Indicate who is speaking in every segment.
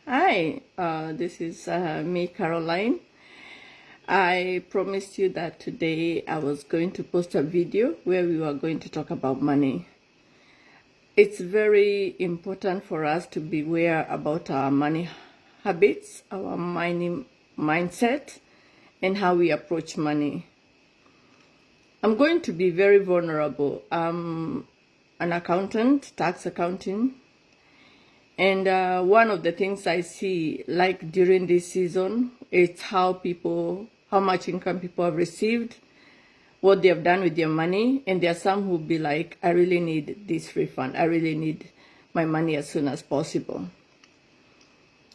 Speaker 1: Hi, this is me, Caroline. I promised you that today I was going to post a video where we were going to talk about money. It's very important for us to be aware about our money habits, our money mindset, and how we approach money. I'm going to be very vulnerable. I'm an accountant, tax accounting. And one of the things I see, like during this season, is how much income people have received, what they have done with their money. And there are some who be like, I really need this refund. I really need my money as soon as possible.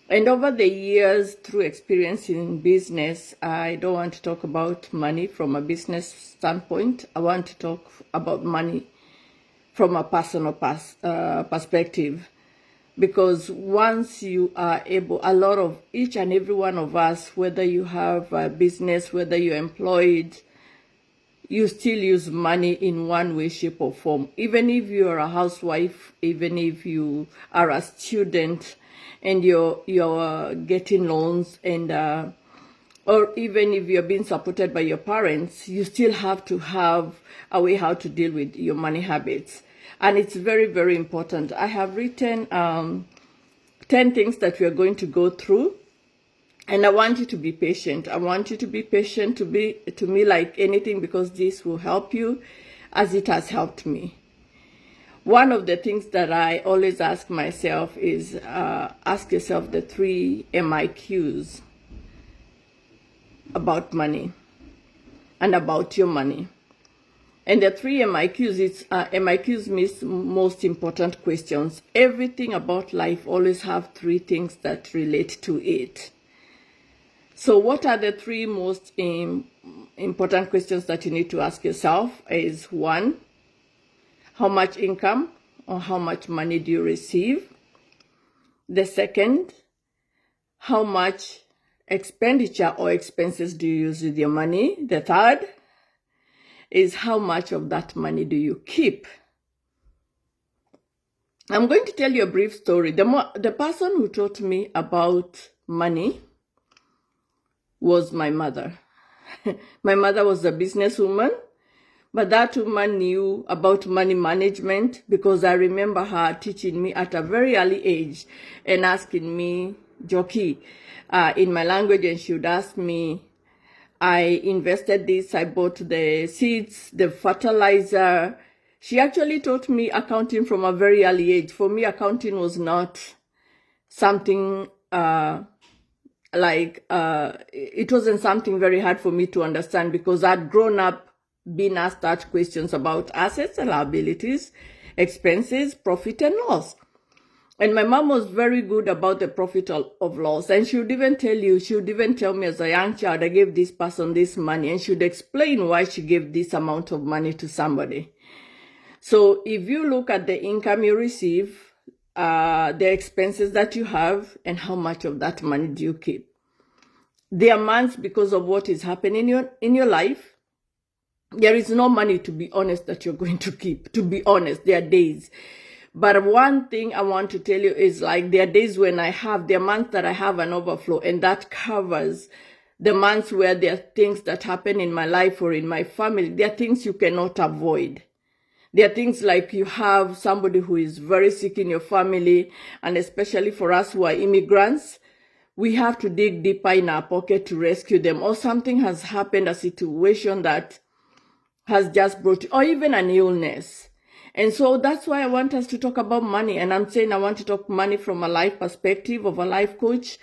Speaker 1: And over the years, through experience in business, I don't want to talk about money from a business standpoint. I want to talk about money from a personal perspective. Because once you are able, a lot of each and every one of us, whether you have a business, whether you're employed, you still use money in one way, shape, or form. Even if you're a housewife, even if you are a student and you're getting loans, and or even if you're being supported by your parents, you still have to have a way how to deal with your money habits. And it's very, very important. I have written 10 things that we are going to go through. And I want you to be patient. I want you to be patient to me like anything, because this will help you as it has helped me. One of the things that I always ask myself is ask yourself the 3 MIQs about money and about your money. And the 3 MIQs, MIQs means most important questions. Everything about life always have 3 things that relate to it. So what are the 3 most important questions that you need to ask yourself is 1, how much income or how much money do you receive? The second, how much expenditure or expenses do you use with your money? The third is how much of that money do you keep? I'm going to tell you a brief story. The person who taught me about money was my mother. My mother was a businesswoman, but that woman knew about money management, because I remember her teaching me at a very early age and asking me, Joki, in my language, and she would ask me, I invested this, I bought the seeds, the fertilizer. She actually taught me accounting from a very early age. For me, accounting was not something it wasn't something very hard for me to understand, because I'd grown up being asked that questions about assets and liabilities, expenses, profit and loss. And my mom was very good about the profit of loss. And she would even tell me as a young child, I gave this person this money, and she would explain why she gave this amount of money to somebody. So if you look at the income you receive, the expenses that you have, and how much of that money do you keep? There are months, because of what is happening in your life, there is no money, to be honest, that you're going to keep. To be honest, there are days. But one thing I want to tell you is, like, there are days when there are months that I have an overflow, and that covers the months where there are things that happen in my life or in my family. There are things you cannot avoid. There are things like you have somebody who is very sick in your family, and especially for us who are immigrants, we have to dig deeper in our pocket to rescue them. Or something has happened, a situation that has just brought, or even an illness. And so that's why I want us to talk about money. And I'm saying I want to talk money from a life perspective, of a life coach,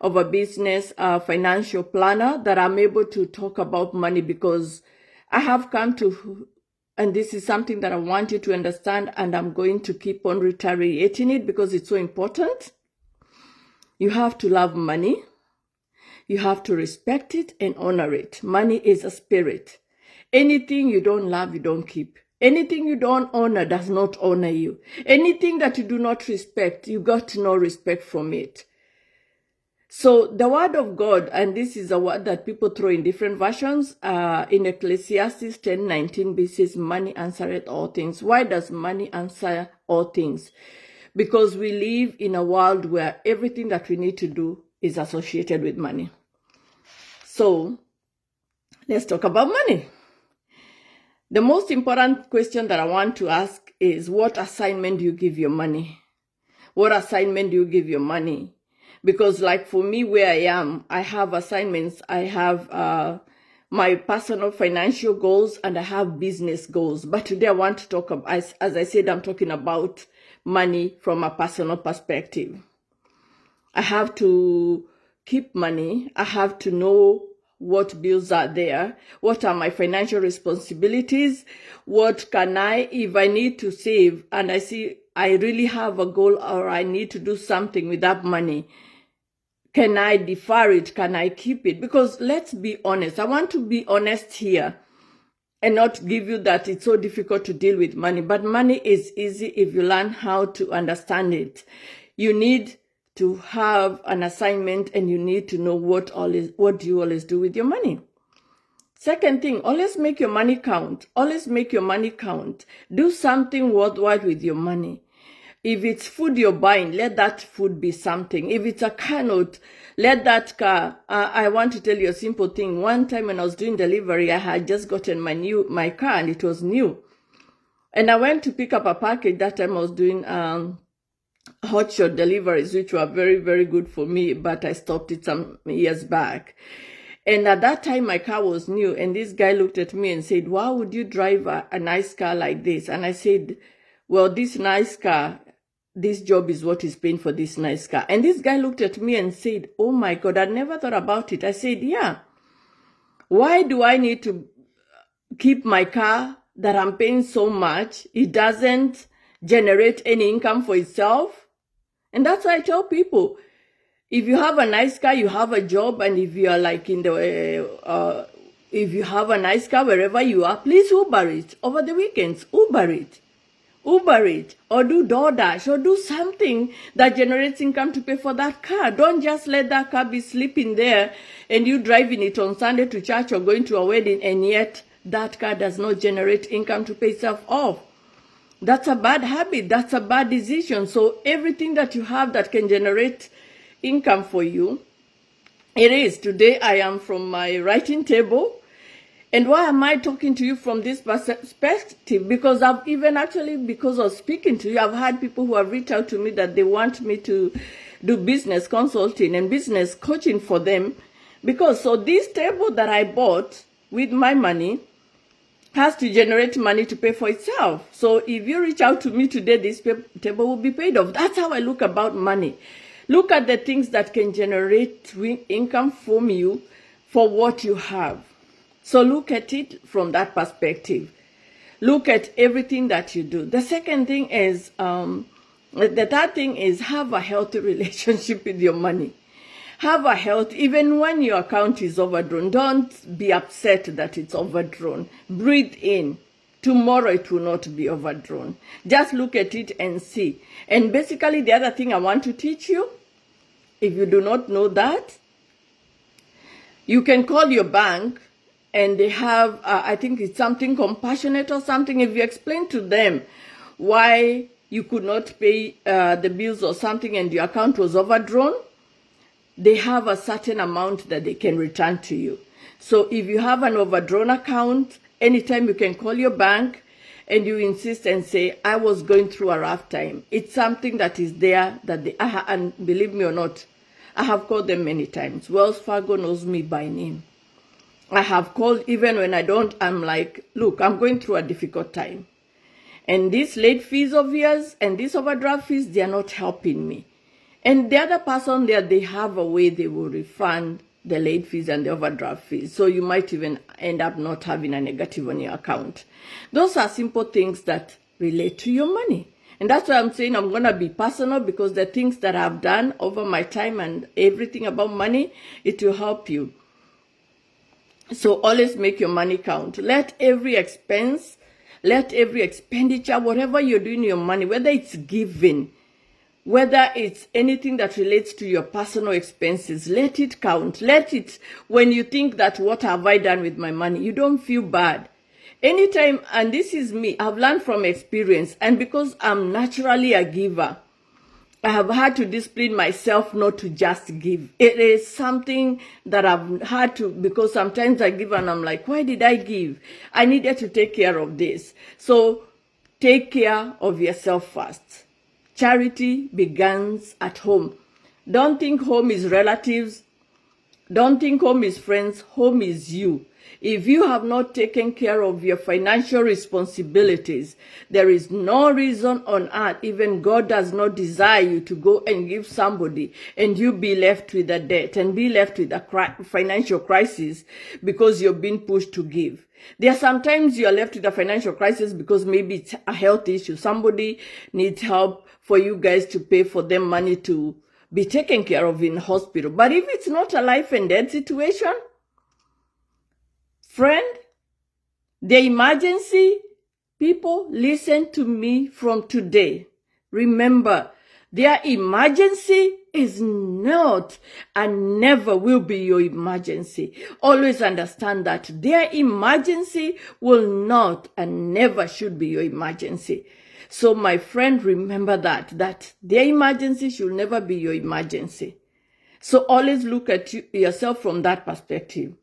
Speaker 1: of a business financial planner, that I'm able to talk about money, because I have come to, and this is something that I want you to understand, and I'm going to keep on reiterating it because it's so important. You have to love money. You have to respect it and honor it. Money is a spirit. Anything you don't love, you don't keep. Anything you don't honor does not honor you. Anything that you do not respect, you got no respect from it. So the word of God, and this is a word that people throw in different versions, in Ecclesiastes 10:19b says, money answereth all things. Why does money answer all things? because we live in a world where everything that we need to do is associated with money. So let's talk about money. The most important question that I want to ask is, what assignment do you give your money? What assignment do you give your money? Because like for me, where I am, I have assignments. I have my personal financial goals and I have business goals. But today I want to talk about, as I said, I'm talking about money from a personal perspective. I have to keep money. I have to know what bills are there, what are my financial responsibilities, what can I, if I need to save and I see I really have a goal or I need to do something with that money, can I defer it? Can I keep it? Because let's be honest, I want to be honest here and not give you that it's so difficult to deal with money, but money is easy if you learn how to understand it. You need to have an assignment and you need to know what do you always do with your money. Second thing, always make your money count. Always make your money count. Do something worthwhile with your money. If it's food you're buying, let that food be something. If it's a car note, let that car. I want to tell you a simple thing. One time when I was doing delivery, I had just gotten my car and it was new. And I went to pick up a package. That time I was doing hotshot deliveries, which were very, very good for me, but I stopped it some years back. And at that time, my car was new. And this guy looked at me and said, why would you drive a nice car like this? And I said, well, this nice car, this job is what is paying for this nice car. And this guy looked at me and said, oh my God, I never thought about it. I said, yeah. Why do I need to keep my car that I'm paying so much? It doesn't generate any income for itself. And that's why I tell people, if you have a nice car, you have a job, and if you are like in the, if you have a nice car wherever you are, please Uber it over the weekends. Uber it, or do DoorDash, or do something that generates income to pay for that car. Don't just let that car be sleeping there and you driving it on Sunday to church or going to a wedding, and yet that car does not generate income to pay itself off. That's a bad habit. That's a bad decision. So everything that you have that can generate income for you, it is. Today I am from my writing table. And why am I talking to you from this perspective? Because because of speaking to you, I've had people who have reached out to me that they want me to do business consulting and business coaching for them. So this table that I bought with my money has to generate money to pay for itself. So if you reach out to me today, this table will be paid off. That's how I look about money. Look at the things that can generate income from you for what you have. So look at it from that perspective. Look at everything that you do. The second thing is, the third thing is, have a healthy relationship with your money. Have a health, even when your account is overdrawn, don't be upset that it's overdrawn. Breathe in. Tomorrow it will not be overdrawn. Just look at it and see. And basically the other thing I want to teach you, if you do not know that, you can call your bank and they have, I think it's something compassionate or something. If you explain to them why you could not pay the bills or something and your account was overdrawn, they have a certain amount that they can return to you. So if you have an overdrawn account, anytime you can call your bank and you insist and say, I was going through a rough time. It's something that is there that they, and believe me or not, I have called them many times. Wells Fargo knows me by name. I have called even when I don't, I'm like, look, I'm going through a difficult time. And these late fees of yours and these overdraft fees, they are not helping me. And the other person there, they have a way they will refund the late fees and the overdraft fees. So you might even end up not having a negative on your account. Those are simple things that relate to your money. And that's why I'm saying I'm going to be personal, because the things that I've done over my time and everything about money, it will help you. So always make your money count. Let every expense, let every expenditure, whatever you're doing with your money, whether it's giving, whether it's anything that relates to your personal expenses, let it count. Let it, when you think that what have I done with my money, you don't feel bad. Anytime, and this is me, I've learned from experience, and because I'm naturally a giver, I have had to discipline myself not to just give. It is something that I've had to, because sometimes I give and I'm like, why did I give? I needed to take care of this. So take care of yourself first. Charity begins at home. Don't think home is relatives. Don't think home is friends. Home is you. If you have not taken care of your financial responsibilities, there is no reason on earth, even God does not desire you to go and give somebody and you be left with a debt and be left with a financial crisis because you're being pushed to give. There are sometimes you're left with a financial crisis because maybe it's a health issue. Somebody needs help for you guys to pay for them money to be taken care of in hospital. But if it's not a life and death situation, friend, the emergency, people, listen to me from today. Remember, their emergency is not and never will be your emergency. Always understand that their emergency will not and never should be your emergency. So my friend, remember that their emergency should never be your emergency. So always look at yourself from that perspective.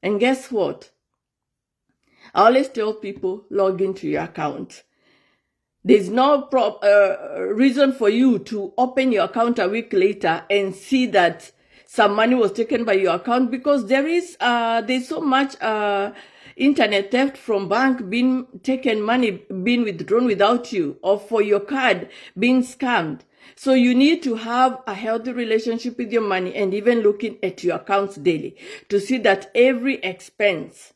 Speaker 1: And guess what? I always tell people, log into your account. There's no reason for you to open your account a week later and see that some money was taken by your account, because there's so much internet theft from bank being taken, money being withdrawn without you, or for your card being scammed. So you need to have a healthy relationship with your money and even looking at your accounts daily to see that every expense,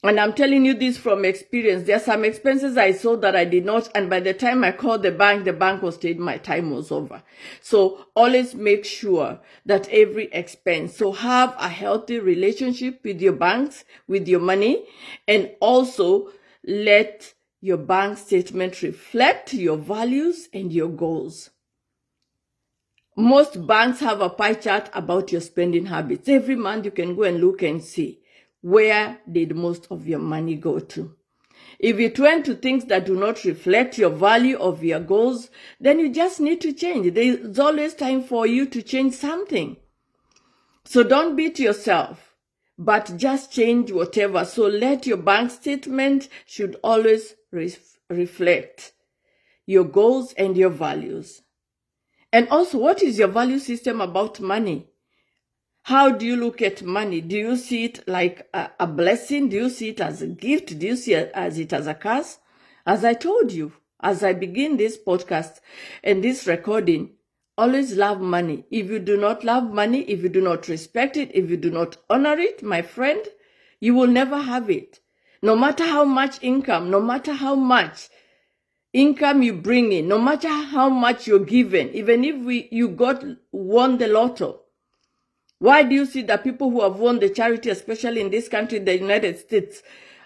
Speaker 1: and I'm telling you this from experience, there are some expenses I saw that I did not, and by the time I called the bank was saying my time was over. So always make sure that every expense, so have a healthy relationship with your banks, with your money, and also let your bank statement reflect your values and your goals. Most banks have a pie chart about your spending habits. Every month you can go and look and see, where did most of your money go to? If it went to things that do not reflect your value of your goals, then you just need to change. There's always time for you to change something. So don't beat yourself, but just change whatever. So let your bank statement should always reflect your goals and your values. And also, what is your value system about money? How do you look at money? Do you see it like a blessing? Do you see it as a gift? Do you see it as a curse? As I told you, as I begin this podcast and this recording, always love money. If you do not love money, if you do not respect it, if you do not honor it, my friend, you will never have it. No matter how much income, no matter how much income you bring in, no matter how much you're given, even if you won the lotto. Why do you see that people who have won the charity, especially in this country, the United States,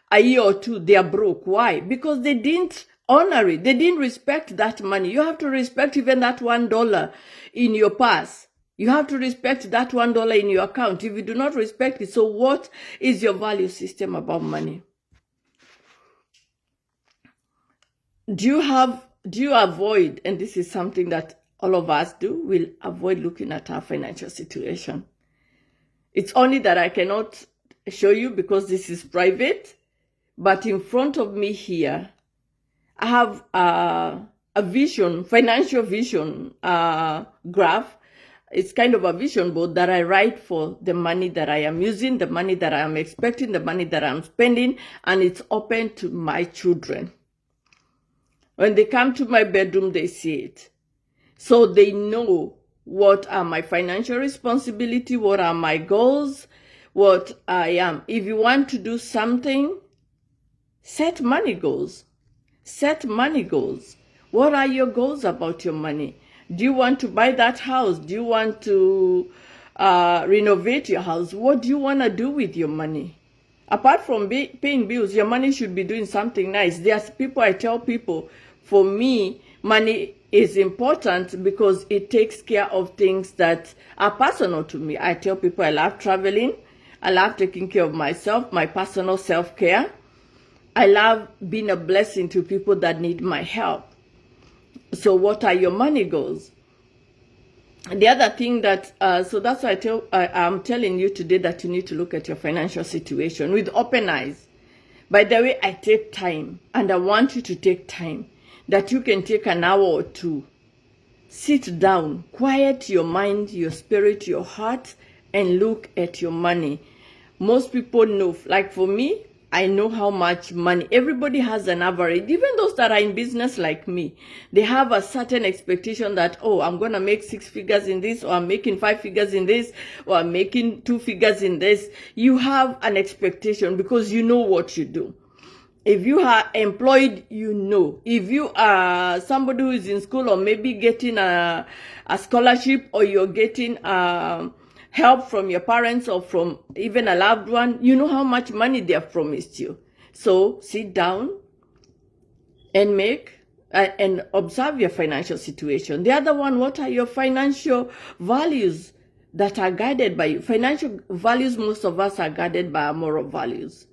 Speaker 1: a year or two, they are broke? Why? Because they didn't honor it. They didn't respect that money. You have to respect even that $1 in your purse. You have to respect that $1 in your account. If you do not respect it, so what is your value system about money? Do you avoid, and this is something that all of us do, we'll avoid looking at our financial situation. It's only that I cannot show you because this is private, but in front of me here, I have a vision, financial vision graph. It's kind of a vision board that I write for the money that I am using, the money that I am expecting, the money that I'm spending, and it's open to my children. When they come to my bedroom, they see it. So they know what are my financial responsibility, what are my goals, what I am. If you want to do something, set money goals. Set money goals. What are your goals about your money? Do you want to buy that house? Do you want to renovate your house? What do you want to do with your money? Apart from paying bills, your money should be doing something nice. There's people, I tell people, for me, money is important because it takes care of things that are personal to me. I tell people I love traveling. I love taking care of myself, my personal self-care. I love being a blessing to people that need my help. So what are your money goals? The other thing that, so that's why I'm telling you today that you need to look at your financial situation with open eyes. By the way, I take time, and I want you to take time, that you can take an hour or two. Sit down, quiet your mind, your spirit, your heart, and look at your money. Most people know, like for me, I know how much money. Everybody has an average. Even those that are in business like me, they have a certain expectation that, oh, I'm going to make 6 figures in this, or I'm making 5 figures in this, or I'm making 2 figures in this. You have an expectation because you know what you do. If you are employed, you know. If you are somebody who is in school or maybe getting a scholarship, or you're getting help from your parents or from even a loved one, you know how much money they have promised you. So sit down and and observe your financial situation. The other one, what are your financial values that are guided by you? Financial values, most of us are guided by our moral values.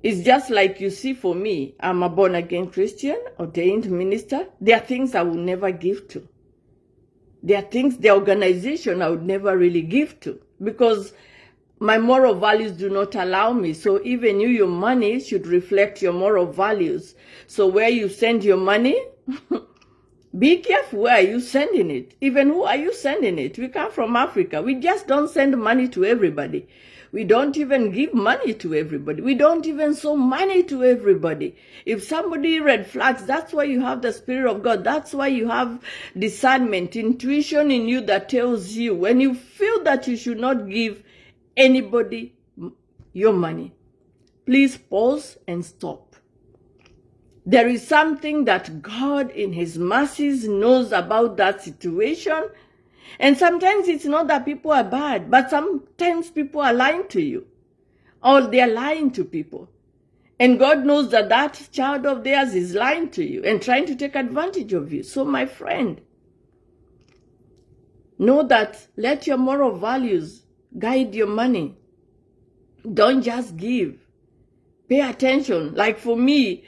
Speaker 1: It's just like, you see, for me, I'm a born-again Christian, ordained minister. There are things I will never give to. There are things, the organization, I would never really give to, because my moral values do not allow me. So even you, your money should reflect your moral values. So where you send your money, be careful where you sending it. Even who are you sending it? We come from Africa. We just don't send money to everybody. We don't even give money to everybody. We don't even sow money to everybody. If somebody red flags, that's why you have the Spirit of God. That's why you have discernment, intuition in you that tells you when you feel that you should not give anybody your money. Please pause and stop. There is something that God in His mercies knows about that situation. And sometimes it's not that people are bad, but sometimes people are lying to you, or they're lying to people. And God knows that that child of theirs is lying to you and trying to take advantage of you. So my friend, know that, let your moral values guide your money. Don't just give. Pay attention. Like for me,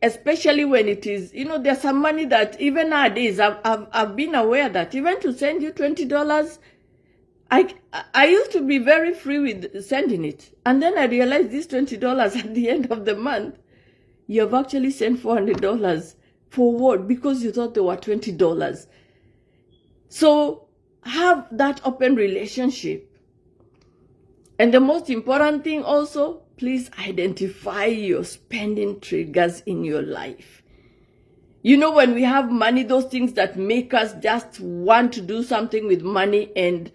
Speaker 1: especially when it is, there's some money that even nowadays, I've been aware that even to send you $20, I used to be very free with sending it. And then I realized this $20 at the end of the month, you have actually sent $400. For what? Because you thought they were $20. So have that open relationship. And the most important thing also, please identify your spending triggers in your life. When we have money, those things that make us just want to do something with money, and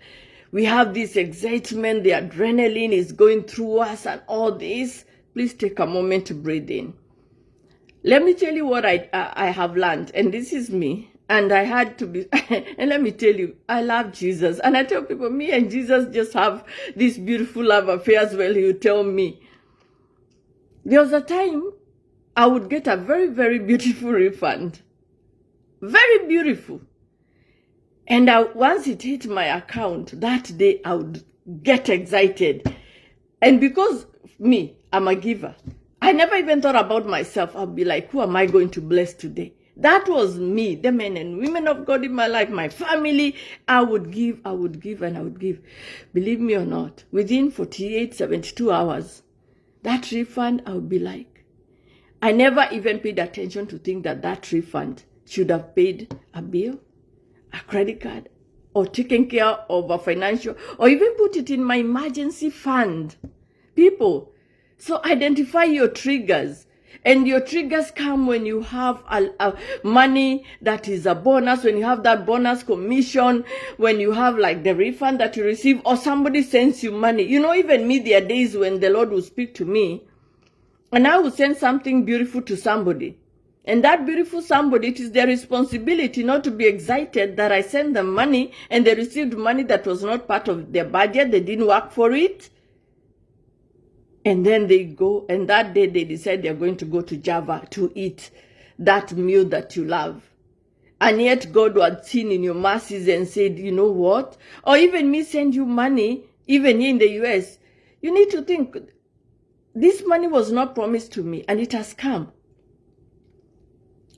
Speaker 1: we have this excitement, the adrenaline is going through us and all this, please take a moment to breathe in. Let me tell you what I have learned, and this is me. And I had to be, and let me tell you, I love Jesus. And I tell people, me and Jesus just have this beautiful love affairs. Well, he would tell me. There was a time I would get a very, very beautiful refund. Very beautiful. And once it hit my account, that day I would get excited. And because me, I'm a giver, I never even thought about myself. I'll be like, who am I going to bless today? That was me, the men and women of God in my life, my family. I would give, and I would give. Believe me or not, within 48, 72 hours, that refund, I would be like, I never even paid attention to think that refund should have paid a bill, a credit card, or taken care of a financial, or even put it in my emergency fund. People, so identify your triggers. And your triggers come when you have a money that is a bonus, when you have that bonus commission, when you have like the refund that you receive, or somebody sends you money. Even me, there are days when the Lord will speak to me, and I will send something beautiful to somebody. And that beautiful somebody, it is their responsibility not to be excited that I send them money and they received money that was not part of their budget. They didn't work for it. And then they go, and that day they decide they're going to go to Java to eat that meal that you love. And yet God had seen in your mercies and said, you know what? Or even me send you money, even here in the US. You need to think, this money was not promised to me and it has come.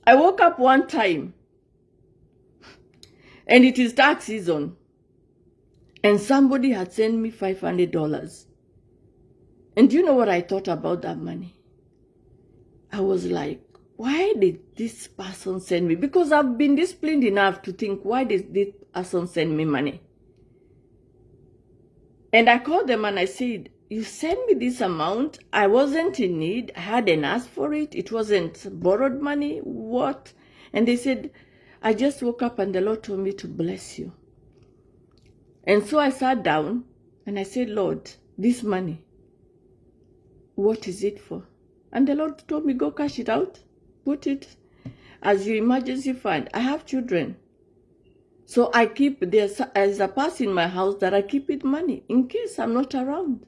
Speaker 1: I woke up one time, and it is tax season, and somebody had sent me $500. And do you know what I thought about that money? I was like, why did this person send me? Because I've been disciplined enough to think, why did this person send me money? And I called them and I said, you sent me this amount. I wasn't in need. I hadn't asked for it. It wasn't borrowed money. What? And they said, I just woke up and the Lord told me to bless you. And so I sat down and I said, Lord, this money, what is it for? And the Lord told me, go cash it out. Put it as your emergency fund. I have children. So I keep, there's a purse in my house that I keep it money in case I'm not around.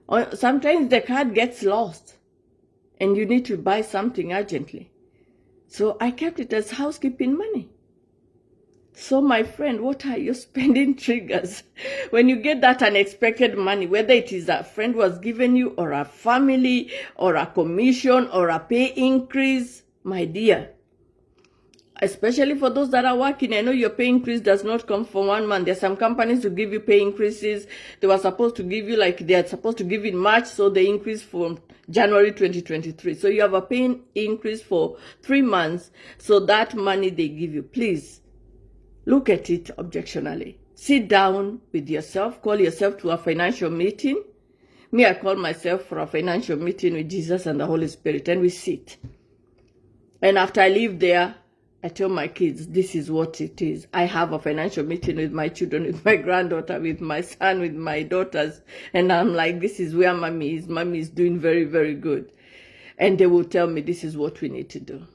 Speaker 1: Or sometimes the card gets lost and you need to buy something urgently. So I kept it as housekeeping money. So my friend, what are your spending triggers? When you get that unexpected money, whether it is a friend was given you or a family or a commission or a pay increase, my dear, especially for those that are working, I know your pay increase does not come for 1 month. There's some companies who give you pay increases. They were supposed to give you, like they're supposed to give in March, so they increase from January 2023. So you have a pay increase for 3 months. So that money they give you, please look at it objectionally. Sit down with yourself, call yourself to a financial meeting. Me, I call myself for a financial meeting with Jesus and the Holy Spirit, and we sit. And after I leave there, I tell my kids, this is what it is. I have a financial meeting with my children, with my granddaughter, with my son, with my daughters. And I'm like, this is where mommy is. Mommy is doing very, very good. And they will tell me, this is what we need to do.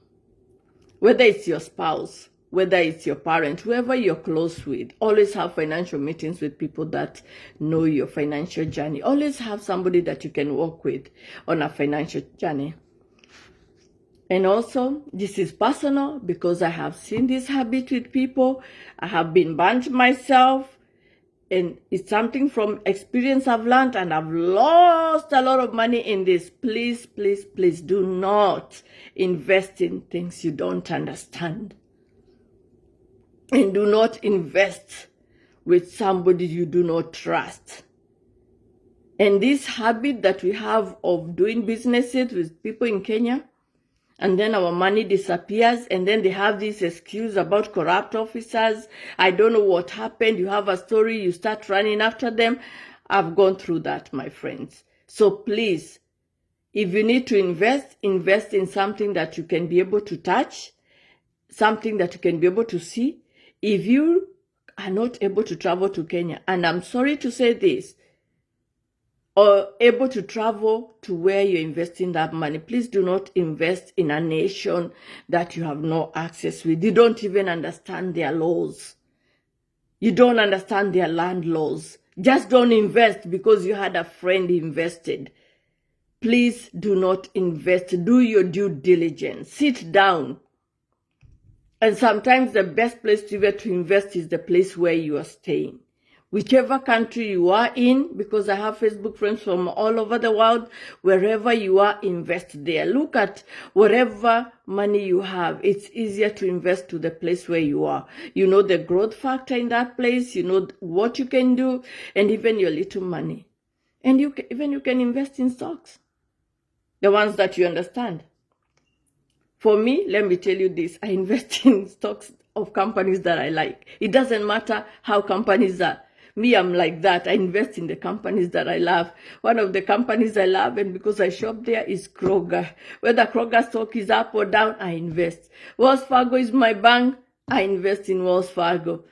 Speaker 1: Whether it's your spouse, whether it's your parent, whoever you're close with, always have financial meetings with people that know your financial journey. Always have somebody that you can work with on a financial journey. And also, this is personal because I have seen this habit with people. I have been burnt myself. And it's something from experience I've learned, and I've lost a lot of money in this. Please, please, please do not invest in things you don't understand. And do not invest with somebody you do not trust. And this habit that we have of doing businesses with people in Kenya, and then our money disappears, and then they have this excuse about corrupt officers. I don't know what happened. You have a story, you start running after them. I've gone through that, my friends. So please, if you need to invest, invest in something that you can be able to touch, something that you can be able to see. If you are not able to travel to Kenya, and I'm sorry to say this, or able to travel to where you're investing that money, please do not invest in a nation that you have no access with. You don't even understand their laws. You don't understand their land laws. Just don't invest because you had a friend invested. Please do not invest. Do your due diligence. Sit down. And sometimes the best place to invest is the place where you are staying. Whichever country you are in, because I have Facebook friends from all over the world, wherever you are, invest there. Look at whatever money you have. It's easier to invest to the place where you are. You know the growth factor in that place. You know what you can do, and even your little money. And you can invest in stocks, the ones that you understand. For me, let me tell you this, I invest in stocks of companies that I like. It doesn't matter how companies are. Me, I'm like that. I invest in the companies that I love. One of the companies I love, and because I shop there, is Kroger. Whether Kroger stock is up or down, I invest. Wells Fargo is my bank. I invest in Wells Fargo.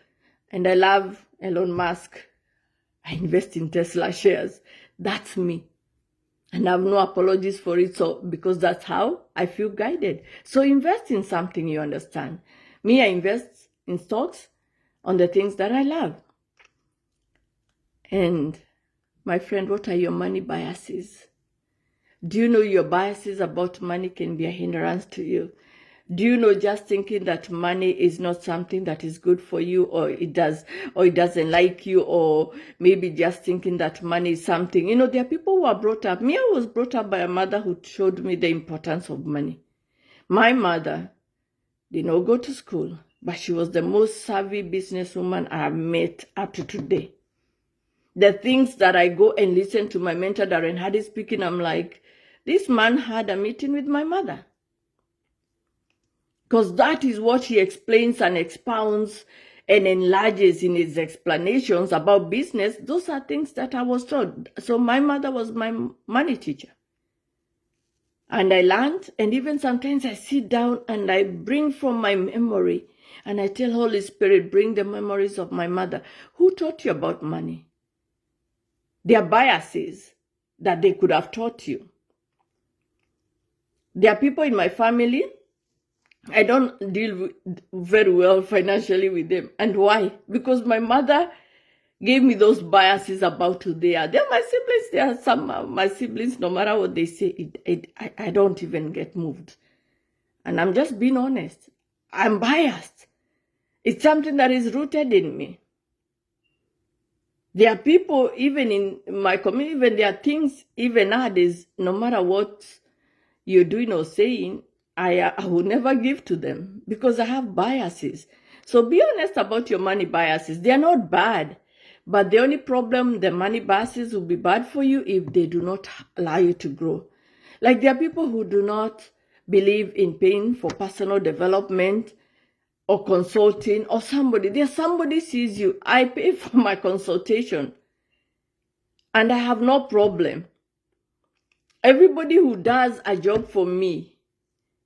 Speaker 1: And I love Elon Musk. I invest in Tesla shares. That's me. And I have no apologies for it, so because that's how I feel guided. So invest in something you understand. Me, I invest in stocks on the things that I love. And my friend, what are your money biases? Do you know your biases about money can be a hindrance to you? Do you know just thinking that money is not something that is good for you, or it doesn't like you, or maybe just thinking that money is something, you know, there are people who are brought up. Me, I was brought up by a mother who showed me the importance of money. My mother, did not go to school, but she was the most savvy businesswoman I have met up to today. The things that I go and listen to my mentor, Darren Hardy, speaking, I'm like, this man had a meeting with my mother. Because that is what he explains and expounds and enlarges in his explanations about business. Those are things that I was taught. So my mother was my money teacher. And I learned, and even sometimes I sit down and I bring from my memory and I tell Holy Spirit, bring the memories of my mother. Who taught you about money? There are biases that they could have taught you. There are people in my family, I don't deal very well financially with them. And why? Because my mother gave me those biases about who they are. They're my siblings. There are some of my siblings, no matter what they say, I don't even get moved. And I'm just being honest. I'm biased. It's something that is rooted in me. There are people, even in my community, even there are things, even nowadays, no matter what you're doing or saying, I will never give to them because I have biases. So be honest about your money biases. They are not bad, but the only problem, the money biases will be bad for you if they do not allow you to grow. Like there are people who do not believe in paying for personal development or consulting or somebody. There's somebody sees you. I pay for my consultation and I have no problem. Everybody who does a job for me,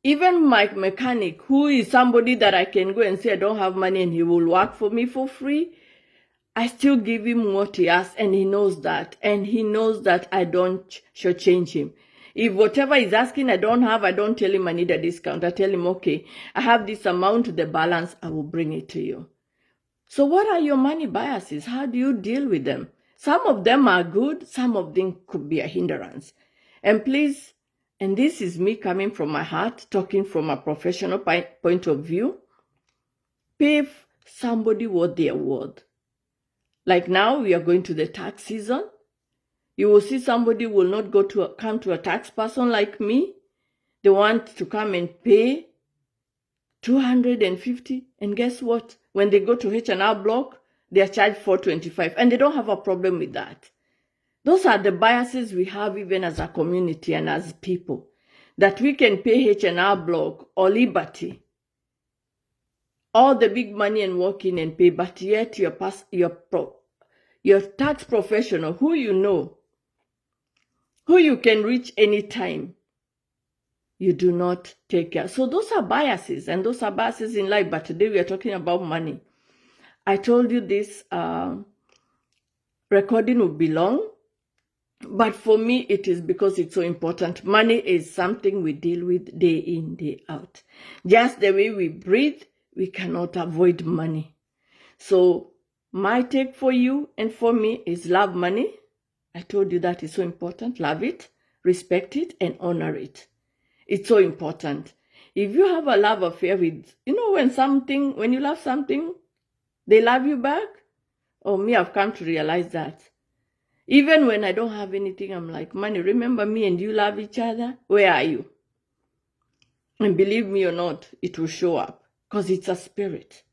Speaker 1: even my mechanic, who is somebody that I can go and say I don't have money and he will work for me for free, I still give him what he asks and he knows that. And he knows that I don't shortchange him. If whatever he's asking I don't have, I don't tell him I need a discount. I tell him, okay, I have this amount, the balance, I will bring it to you. So what are your money biases? How do you deal with them? Some of them are good, some of them could be a hindrance. And please, and this is me coming from my heart, talking from a professional point of view, pay somebody what they are worth. Like now, we are going to the tax season. You will see somebody will not come to a tax person like me. They want to come and pay $250, and guess what? When they go to H&R Block, they are charged $425, and they don't have a problem with that. Those are the biases we have even as a community and as people, that we can pay H&R Block or Liberty all the big money and walk in and pay, but yet your tax professional, who you know, who you can reach anytime, you do not take care. So those are biases, and those are biases in life, but today we are talking about money. I told you this recording will be long, but for me it is because it's so important. Money is something we deal with day in, day out. Just the way we breathe, we cannot avoid money. So my take for you and for me is love money. I told you that is so important. Love it, respect it, and honor it. It's so important. If you have a love affair with, when you love something, they love you back. Oh, me, I've come to realize that. Even when I don't have anything, I'm like, money, remember me and you love each other? Where are you? And believe me or not, it will show up because it's a spirit.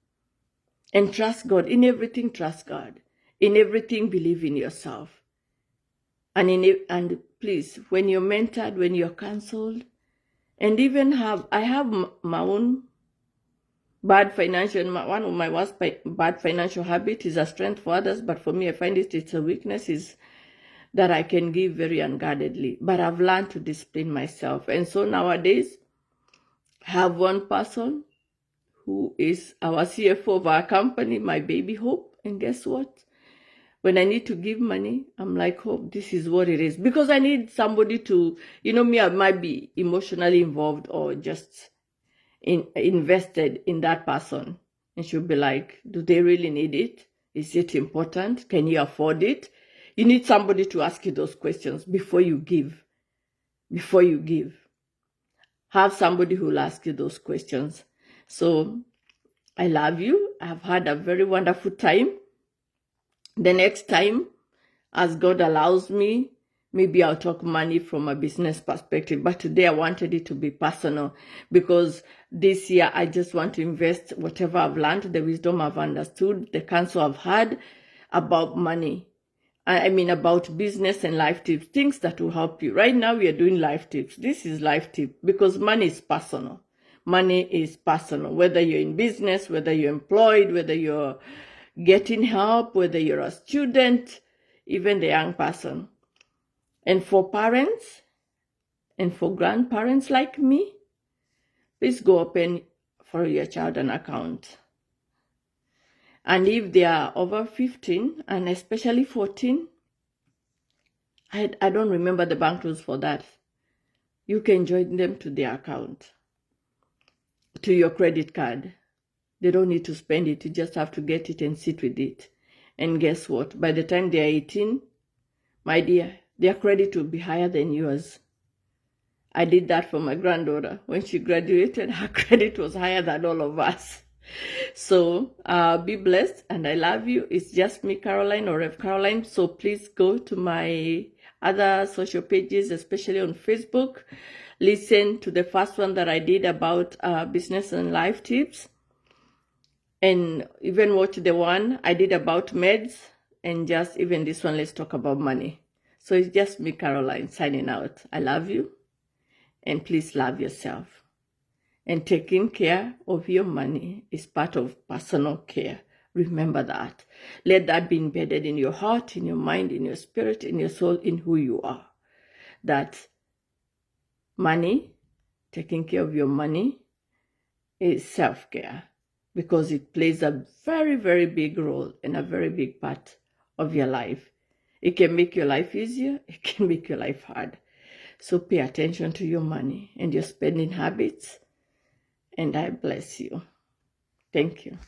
Speaker 1: And trust God. In everything, trust God. In everything, believe in yourself. And please, when you're mentored, when you're counseled, and even I have my own bad financial, one of my worst bad financial habits is a strength for others, but for me, I find it's a weakness, is that I can give very unguardedly. But I've learned to discipline myself. And so nowadays, I have one person who is our CFO of our company, my baby Hope. And guess what? When I need to give money, I'm like, Hope, this is what it is. Because I need somebody to, me, I might be emotionally involved or just invested in that person. And she'll be like, do they really need it? Is it important? Can you afford it? You need somebody to ask you those questions before you give. Before you give. Have somebody who will ask you those questions. So I love you. I've had a very wonderful time. The next time, as God allows me, maybe I'll talk money from a business perspective, but today I wanted it to be personal because this year I just want to invest whatever I've learned, the wisdom I've understood, the counsel I've had about money. I mean, about business and life tips, things that will help you. Right now, we are doing life tips. This is life tip because money is personal. Money is personal, whether you're in business, whether you're employed, whether you're getting help, whether you're a student, even the young person. And for parents and for grandparents like me, please go open for your child an account. And if they are over 15 and especially 14, I don't remember the bank rules for that. You can join them to their account, to your credit card. They don't need to spend it. You just have to get it and sit with it. And guess what? By the time they are 18, my dear, their credit will be higher than yours. I did that for my granddaughter. When she graduated, her credit was higher than all of us. So be blessed, and I love you. It's just me, Caroline, or Rev Caroline. So please go to my other social pages, especially on Facebook. Listen to the first one that I did about business and life tips. And even watch the one I did about meds. And just even this one, let's talk about money. So it's just me, Caroline, signing out. I love you. And please love yourself. And taking care of your money is part of personal care. Remember that. Let that be embedded in your heart, in your mind, in your spirit, in your soul, in who you are. That money, taking care of your money, is self-care because it plays a very, very big role and a very big part of your life. It can make your life easier. It can make your life hard. So pay attention to your money and your spending habits. And I bless you. Thank you.